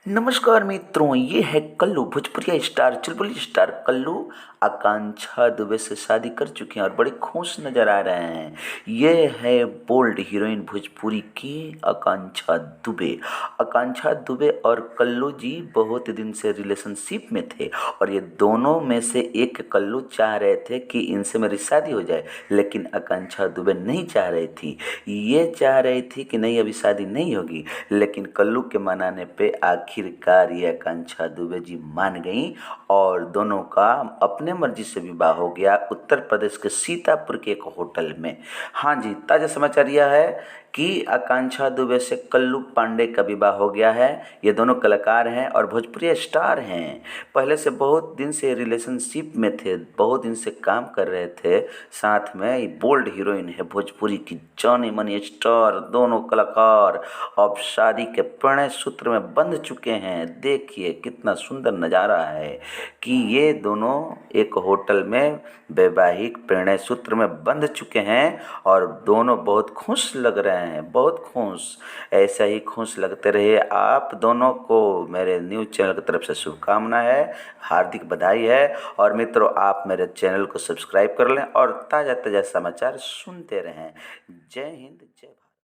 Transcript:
नमस्कार मित्रों, ये है कल्लू भोजपुरिया स्टार चुलबुली स्टार कल्लू। आकांक्षा दुबे से शादी कर चुके हैं और बड़े खुश नजर आ रहे हैं। ये है बोल्ड हीरोइन भोजपुरी की आकांक्षा दुबे। आकांक्षा दुबे और कल्लू जी बहुत दिन से रिलेशनशिप में थे और ये दोनों में से एक कल्लू चाह रहे थे कि इनसे मेरी शादी हो जाए, लेकिन आकांक्षा दुबे नहीं चाह रही थी। ये चाह रही थी कि नहीं, अभी शादी नहीं होगी, लेकिन कल्लू के मनाने पे आखिरकार ये आकांक्षा दुबे जी मान गई और दोनों का अपने मर्जी से विवाह हो गया उत्तर प्रदेश के सीतापुर के एक होटल में। हाँ जी, ताज़ा समाचार यह है कि आकांक्षा दुबे से कल्लू पांडे का विवाह हो गया है। ये दोनों कलाकार हैं और भोजपुरी स्टार हैं। पहले से बहुत दिन से रिलेशनशिप में थे, बहुत दिन से काम कर रहे थे साथ में। ये बोल्ड हीरोइन है भोजपुरी की, जानी मानी स्टार दोनों कलाकार अब शादी के प्रणय सूत्र में बंध चुके हैं। देखिए कितना सुंदर नज़ारा है कि ये दोनों एक होटल में वैवाहिक प्रणय सूत्र में बंध चुके हैं और दोनों बहुत खुश लग रहे हैं, बहुत खुश। ऐसा ही खुश लगते रहिए। आप दोनों को मेरे न्यूज़ चैनल की तरफ से शुभकामना है, हार्दिक बधाई है। और मित्रों, आप मेरे चैनल को सब्सक्राइब कर लें और ताज़ा ताज़ा समाचार सुनते रहें। जय हिंद, जय भारत।